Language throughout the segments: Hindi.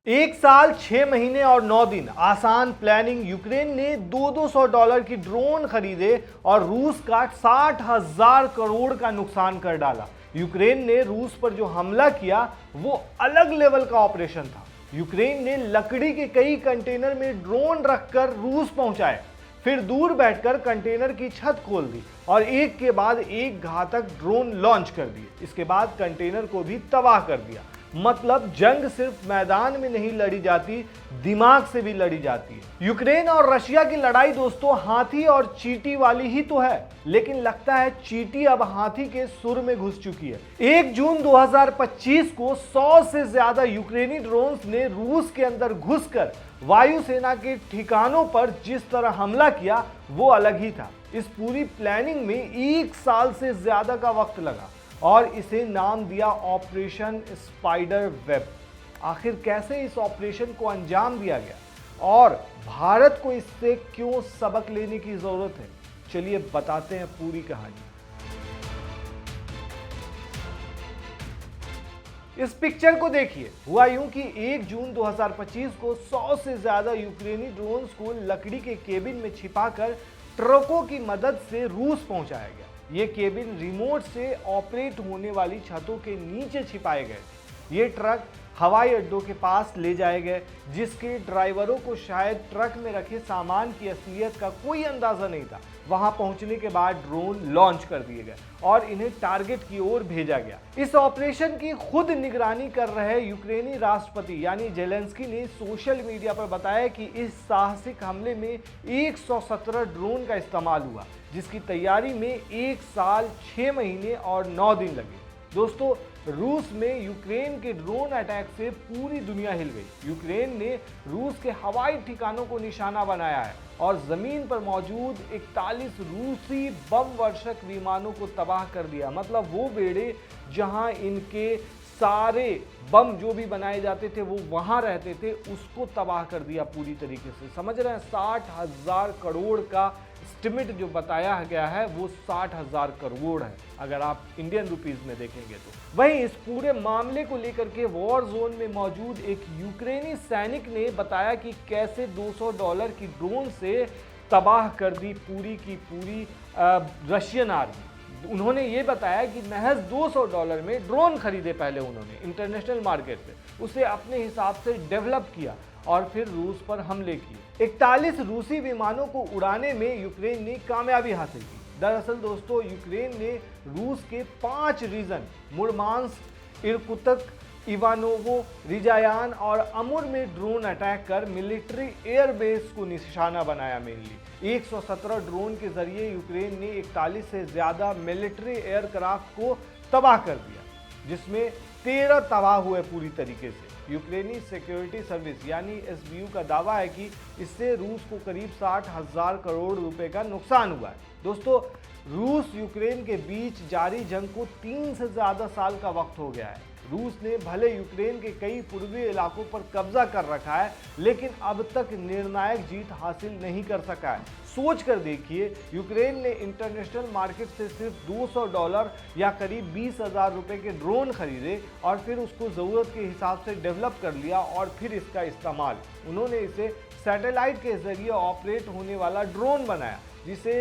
एक साल 6 महीने और 9 दिन आसान प्लानिंग। यूक्रेन ने $200 की ड्रोन खरीदे और रूस का 60,000 करोड़ का नुकसान कर डाला। यूक्रेन ने रूस पर जो हमला किया वो अलग लेवल का ऑपरेशन था। यूक्रेन ने लकड़ी के कई कंटेनर में ड्रोन रखकर रूस पहुंचाए, फिर दूर बैठकर कंटेनर की छत खोल दी और एक के बाद एक घातक ड्रोन लॉन्च कर दिए। इसके बाद कंटेनर को भी तबाह कर दिया। मतलब जंग सिर्फ मैदान में नहीं लड़ी जाती, दिमाग से भी लड़ी जाती है। यूक्रेन और रशिया की लड़ाई दोस्तों हाथी और चींटी वाली ही तो है, लेकिन लगता है चींटी अब हाथी के सुर में घुस चुकी है। 1 जून 2025 को 100 से ज्यादा यूक्रेनी ड्रोन्स ने रूस के अंदर घुसकर वायुसेना के ठिकानों पर जिस तरह हमला किया वो अलग ही था। इस पूरी प्लानिंग में 1 साल से ज्यादा का वक्त लगा और इसे नाम दिया ऑपरेशन स्पाइडर वेब। आखिर कैसे इस ऑपरेशन को अंजाम दिया गया और भारत को इससे क्यों सबक लेने की जरूरत है, चलिए बताते हैं पूरी कहानी। इस पिक्चर को देखिए। हुआ यूं कि 1 जून 2025 को 100 से ज्यादा यूक्रेनी ड्रोन्स को लकड़ी के केबिन में छिपाकर ट्रकों की मदद से रूस पहुंचाया गया। ये केबिन रिमोट से ऑपरेट होने वाली छतों के नीचे छिपाए गए थे। ये ट्रक हवाई अड्डों के पास ले जाए गए, जिसके ड्राइवरों को शायद ट्रक में रखे सामान की असलियत का कोई अंदाजा नहीं था। वहां पहुंचने के बाद ड्रोन लॉन्च कर दिए गए और इन्हें टारगेट की ओर भेजा गया। इस ऑपरेशन की खुद निगरानी कर रहे यूक्रेनी राष्ट्रपति यानी जेलेंस्की ने सोशल मीडिया पर बताया कि इस साहसिक हमले में 117 ड्रोन का इस्तेमाल हुआ, जिसकी तैयारी में 1 साल 6 महीने और 9 दिन लगे। दोस्तों, रूस में यूक्रेन के ड्रोन अटैक से पूरी दुनिया हिल गई। यूक्रेन ने रूस के हवाई ठिकानों को निशाना बनाया है और जमीन पर मौजूद 41 रूसी बम वर्षक विमानों को तबाह कर दिया। मतलब वो बेड़े जहां इनके सारे बम जो भी बनाए जाते थे वो वहां रहते थे, उसको तबाह कर दिया पूरी तरीके से। समझ रहे हैं, 60,000 करोड़ का एस्टिमेट जो बताया गया है वो 60,000 करोड़ है अगर आप इंडियन रुपीस में देखेंगे तो। वहीं इस पूरे मामले को लेकर के वॉर जोन में मौजूद एक यूक्रेनी सैनिक ने बताया कि कैसे $200 की ड्रोन से तबाह कर दी पूरी की पूरी रशियन आर्मी। उन्होंने ये बताया कि महज $200 में ड्रोन खरीदे पहले उन्होंने इंटरनेशनल मार्केट पे, उसे अपने हिसाब से डेवलप किया और फिर रूस पर हमले किए। 41 रूसी विमानों को उड़ाने में यूक्रेन ने कामयाबी हासिल की। दरअसल दोस्तों, यूक्रेन ने रूस के 5 रीजन मुर्मांस्क, इर्कुत्स्क, इवानोवो, रिजायान और अमुर में ड्रोन अटैक कर मिलिट्री एयरबेस को निशाना बनाया। मेनली 117 ड्रोन के जरिए यूक्रेन ने 41 से ज्यादा मिलिट्री एयरक्राफ्ट को तबाह कर दिया, जिसमें 13 तबाह हुए पूरी तरीके से। यूक्रेनी सिक्योरिटी सर्विस यानी SBU का दावा है कि इससे रूस को करीब 60,000 करोड़ रुपए का नुकसान हुआ है। दोस्तों, रूस यूक्रेन के बीच जारी जंग को 3 से ज्यादा साल का वक्त हो गया है। रूस ने भले यूक्रेन के कई पूर्वी इलाकों पर कब्जा कर रखा है, लेकिन अब तक निर्णायक जीत हासिल नहीं कर सका है। सोच कर देखिए, यूक्रेन ने इंटरनेशनल मार्केट से सिर्फ $200 या करीब 20,000 रुपए के ड्रोन खरीदे और फिर उसको ज़रूरत के हिसाब से डेवलप कर लिया और फिर इसका इस्तेमाल उन्होंने इसे सैटेलाइट के जरिए ऑपरेट होने वाला ड्रोन बनाया, जिसे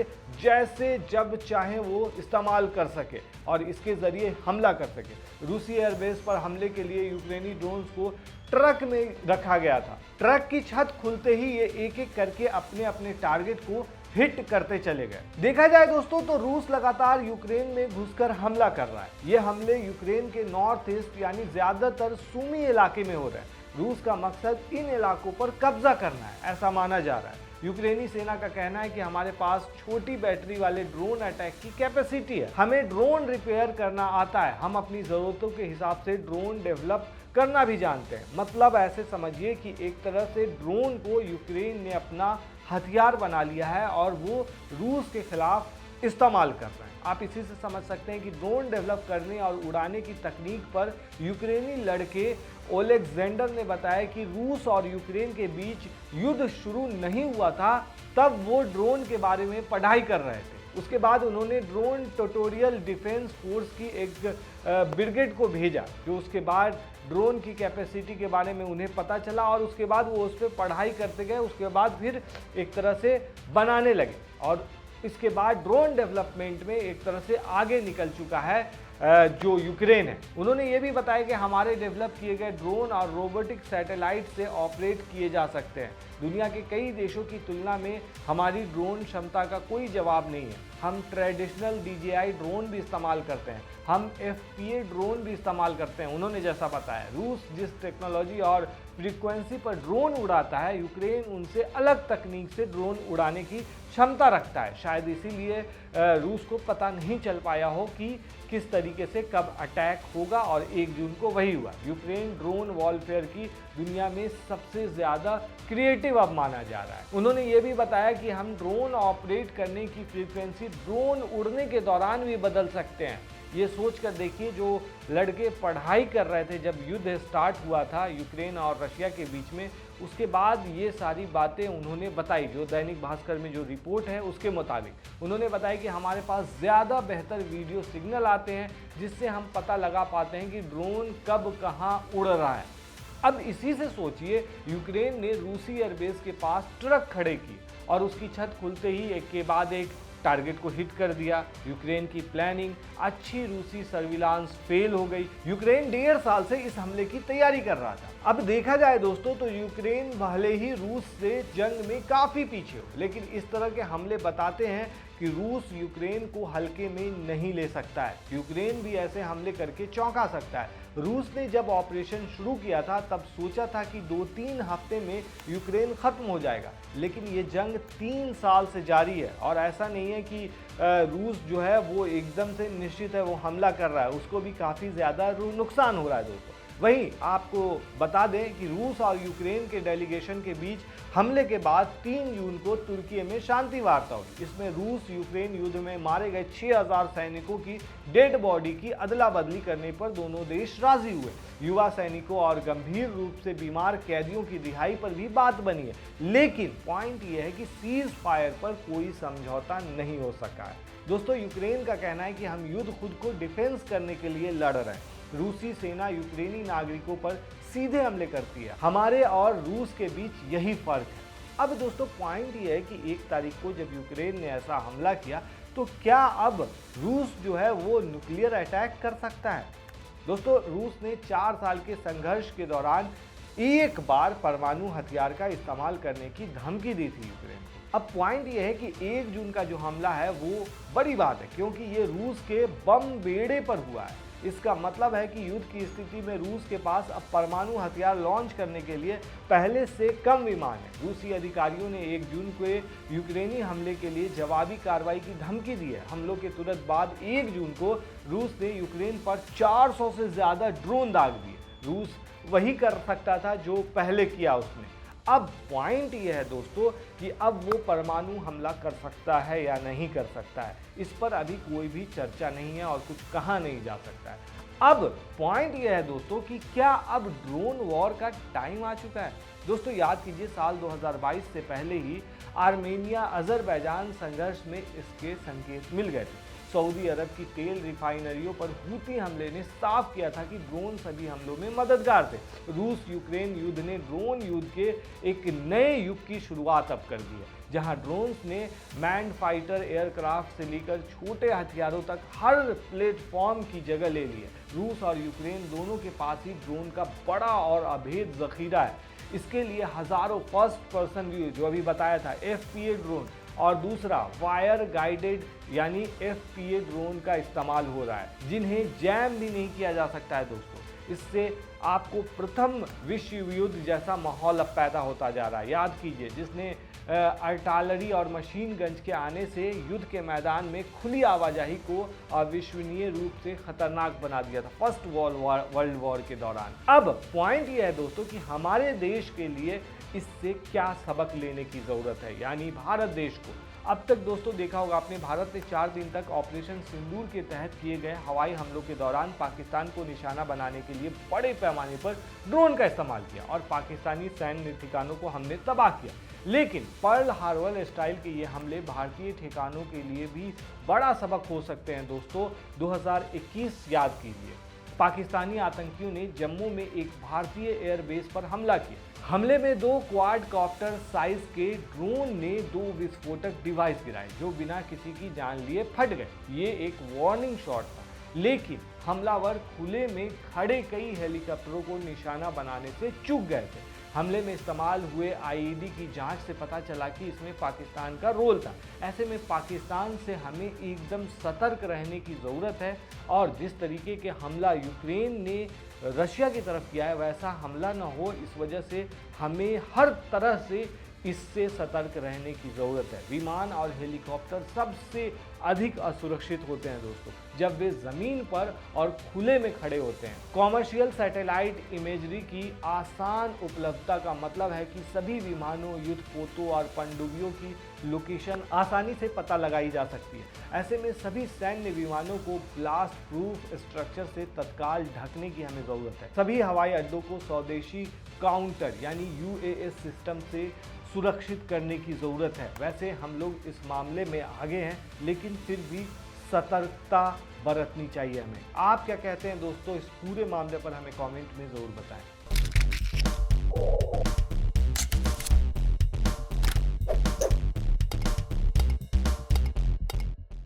जैसे जब चाहे वो इस्तेमाल कर सके और इसके जरिए हमला कर सके। रूसी एयरबेस पर हमले के लिए यूक्रेनी ड्रोन्स को ट्रक में रखा गया था। ट्रक की छत खुलते ही ये एक एक करके अपने अपने टारगेट को हिट करते चले गए। देखा जाए दोस्तों तो रूस लगातार यूक्रेन में घुसकर हमला कर रहा है। ये हमले यूक्रेन के नॉर्थ ईस्ट यानी ज्यादातर सूमी इलाके में हो रहे हैं। रूस का मकसद इन इलाकों पर कब्जा करना है, ऐसा माना जा रहा है। यूक्रेनी सेना का कहना है कि हमारे पास छोटी बैटरी वाले ड्रोन अटैक की कैपेसिटी है, हमें ड्रोन रिपेयर करना आता है, हम अपनी ज़रूरतों के हिसाब से ड्रोन डेवलप करना भी जानते हैं। मतलब ऐसे समझिए कि एक तरह से ड्रोन को यूक्रेन ने अपना हथियार बना लिया है और वो रूस के खिलाफ इस्तेमाल कर रहे हैं। आप इसी से समझ सकते हैं कि ड्रोन डेवलप करने और उड़ाने की तकनीक पर यूक्रेनी लड़के ओलेक्जेंडर ने बताया कि रूस और यूक्रेन के बीच युद्ध शुरू नहीं हुआ था तब वो ड्रोन के बारे में पढ़ाई कर रहे थे। उसके बाद उन्होंने ड्रोन ट्यूटोरियल डिफेंस फोर्स की एक ब्रिगेड को भेजा, जो उसके बाद ड्रोन की कैपेसिटी के बारे में उन्हें पता चला और उसके बाद वो उस पर पढ़ाई करते गए। उसके बाद फिर एक तरह से बनाने लगे और इसके बाद ड्रोन डेवलपमेंट में एक तरह से आगे निकल चुका है जो यूक्रेन है। उन्होंने ये भी बताया कि हमारे डेवलप किए गए ड्रोन और रोबोटिक सैटेलाइट से ऑपरेट किए जा सकते हैं। दुनिया के कई देशों की तुलना में हमारी ड्रोन क्षमता का कोई जवाब नहीं है। हम ट्रेडिशनल DJI ड्रोन भी इस्तेमाल करते हैं, हम FPA ड्रोन भी इस्तेमाल करते हैं। उन्होंने जैसा बताया, रूस जिस टेक्नोलॉजी और फ्रीक्वेंसी पर ड्रोन उड़ाता है, यूक्रेन उनसे अलग तकनीक से ड्रोन उड़ाने की क्षमता रखता है। शायद इसीलिए रूस को पता नहीं चल पाया हो कि किस तरीके से कब अटैक होगा और 1 जून को वही हुआ। यूक्रेन ड्रोन वॉरफेयर की दुनिया में सबसे ज़्यादा क्रिएटिव अब माना जा रहा है। उन्होंने ये भी बताया कि हम ड्रोन ऑपरेट करने की फ्रीक्वेंसी ड्रोन उड़ने के दौरान भी बदल सकते हैं। ये सोच कर देखिए, जो लड़के पढ़ाई कर रहे थे जब युद्ध स्टार्ट हुआ था यूक्रेन और रशिया के बीच में, उसके बाद ये सारी बातें उन्होंने बताई। जो दैनिक भास्कर में जो रिपोर्ट है उसके मुताबिक उन्होंने बताया कि हमारे पास ज़्यादा बेहतर वीडियो सिग्नल आते हैं जिससे हम पता लगा पाते हैं कि ड्रोन कब कहाँ उड़ रहा है। अब इसी से सोचिए, यूक्रेन ने रूसी एयरबेस के पास ट्रक खड़े की और उसकी छत खुलते ही एक के बाद एक टारगेट को हिट कर दिया। यूक्रेन की प्लानिंग, अच्छी रूसी सर्विलांस फेल हो गई। यूक्रेन 1.5 साल से इस हमले की तैयारी कर रहा था। अब देखा जाए दोस्तों तो यूक्रेन भले ही रूस से जंग में काफ़ी पीछे हो, लेकिन इस तरह के हमले बताते हैं कि रूस यूक्रेन को हल्के में नहीं ले सकता है। यूक्रेन भी ऐसे हमले करके चौंका सकता है। रूस ने जब ऑपरेशन शुरू किया था तब सोचा था कि 2-3 हफ्ते में यूक्रेन खत्म हो जाएगा, लेकिन ये जंग 3 साल से जारी है और ऐसा नहीं है कि रूस जो है वो एकदम से निश्चित है वो हमला कर रहा है, उसको भी काफ़ी ज़्यादा नुकसान हो रहा है दोस्तों। वहीं आपको बता दें कि रूस और यूक्रेन के डेलीगेशन के बीच हमले के बाद 3 जून को तुर्की में शांति वार्ता हुई। इसमें रूस यूक्रेन युद्ध में मारे गए 6000 सैनिकों की डेड बॉडी की अदला बदली करने पर दोनों देश राजी हुए। युवा सैनिकों और गंभीर रूप से बीमार कैदियों की रिहाई पर भी बात बनी है, लेकिन पॉइंट यह है कि सीज फायर पर कोई समझौता नहीं हो सका है। दोस्तों, यूक्रेन का कहना है कि हम युद्ध खुद को डिफेंस करने के लिए लड़ रहे हैं। रूसी सेना यूक्रेनी नागरिकों पर सीधे हमले करती है। हमारे और रूस के बीच यही फर्क है। अब दोस्तों, पॉइंट ये है कि 1 तारीख को जब यूक्रेन ने ऐसा हमला किया तो क्या अब रूस जो है वो न्यूक्लियर अटैक कर सकता है? दोस्तों, रूस ने 4 साल के संघर्ष के दौरान एक बार परमाणु हथियार का इस्तेमाल करने की धमकी दी थी यूक्रेन को। अब पॉइंट ये है कि 1 जून का जो हमला है वो बड़ी बात है, क्योंकि ये रूस के बम बेड़े पर हुआ है। इसका मतलब है कि युद्ध की स्थिति में रूस के पास अब परमाणु हथियार लॉन्च करने के लिए पहले से कम विमान है। रूसी अधिकारियों ने 1 जून को यूक्रेनी हमले के लिए जवाबी कार्रवाई की धमकी दी है। हमलों के तुरंत बाद 1 जून को रूस ने यूक्रेन पर 400 से ज़्यादा ड्रोन दाग दिए। रूस वही कर सकता था जो पहले किया उसने। अब पॉइंट ये है दोस्तों कि अब वो परमाणु हमला कर सकता है या नहीं कर सकता है, इस पर अभी कोई भी चर्चा नहीं है और कुछ कहा नहीं जा सकता है। अब पॉइंट ये है दोस्तों कि क्या अब ड्रोन वॉर का टाइम आ चुका है? दोस्तों, याद कीजिए, साल 2022 से पहले ही आर्मेनिया अजरबैजान संघर्ष में इसके संकेत मिल गए थे। सऊदी अरब की तेल रिफाइनरियों पर हूती हमले ने साफ किया था कि ड्रोन सभी हमलों में मददगार थे। रूस यूक्रेन युद्ध ने ड्रोन युद्ध के एक नए युग की शुरुआत अब कर दी है, जहां ड्रोन्स ने मैन्ड फाइटर एयरक्राफ्ट से लेकर छोटे हथियारों तक हर प्लेटफॉर्म की जगह ले ली है। रूस और यूक्रेन दोनों के पास ही ड्रोन का बड़ा और अभेद जखीरा है। इसके लिए हजारों फर्स्ट पर्सन व्यू, जो अभी बताया था, FPA ड्रोन और दूसरा वायर गाइडेड यानी FPA ड्रोन का इस्तेमाल हो रहा है, जिन्हें जैम भी नहीं किया जा सकता है दोस्तों। इससे आपको प्रथम विश्व युद्ध जैसा माहौल अब पैदा होता जा रहा है। याद कीजिए, जिसने आर्टिलरी और मशीन गन्स के आने से युद्ध के मैदान में खुली आवाजाही को अविश्वसनीय रूप से खतरनाक बना दिया था फर्स्ट वर्ल्ड वॉर के दौरान। अब पॉइंट ये है दोस्तों कि हमारे देश के लिए इससे क्या सबक लेने की ज़रूरत है, यानी भारत देश को। अब तक दोस्तों देखा होगा आपने, भारत ने 4 दिन तक ऑपरेशन सिंदूर के तहत किए गए हवाई हमलों के दौरान पाकिस्तान को निशाना बनाने के लिए बड़े पैमाने पर ड्रोन का इस्तेमाल किया और पाकिस्तानी सैन्य ठिकानों को हमने तबाह किया। लेकिन पर्ल हार्बर स्टाइल के ये हमले भारतीय ठिकानों के लिए भी बड़ा सबक हो सकते हैं दोस्तों। 2021 याद कीजिए, पाकिस्तानी आतंकियों ने जम्मू में एक भारतीय एयरबेस पर हमला किया। हमले में 2 क्वाडकॉप्टर साइज के ड्रोन ने 2 विस्फोटक डिवाइस गिराए जो बिना किसी की जान लिए फट गए। ये एक वार्निंग शॉट था, लेकिन हमलावर खुले में खड़े कई हेलीकॉप्टरों को निशाना बनाने से चूक गए थे। हमले में इस्तेमाल हुए आईईडी की जांच से पता चला कि इसमें पाकिस्तान का रोल था। ऐसे में पाकिस्तान से हमें एकदम सतर्क रहने की ज़रूरत है और जिस तरीके के हमला यूक्रेन ने रशिया की तरफ किया है वैसा हमला ना हो, इस वजह से हमें हर तरह से इससे सतर्क रहने की ज़रूरत है। विमान और हेलीकॉप्टर सबसे अधिक असुरक्षित होते हैं दोस्तों जब वे ज़मीन पर और खुले में खड़े होते हैं। कॉमर्शियल सैटेलाइट इमेजरी की आसान उपलब्धता का मतलब है कि सभी विमानों, युद्धपोतों और पनडुब्बियों की लोकेशन आसानी से पता लगाई जा सकती है। ऐसे में सभी सैन्य विमानों को ब्लास्ट प्रूफ स्ट्रक्चर से तत्काल ढकने की हमें ज़रूरत है। सभी हवाई अड्डों को स्वदेशी काउंटर यानी यूएएस सिस्टम से सुरक्षित करने की ज़रूरत है। वैसे हम लोग इस मामले में आगे हैं, लेकिन फिर भी सतर्कता बरतनी चाहिए हमें। आप क्या कहते हैं दोस्तों, इस पूरे मामले पर हमें कमेंट में ज़रूर बताएं।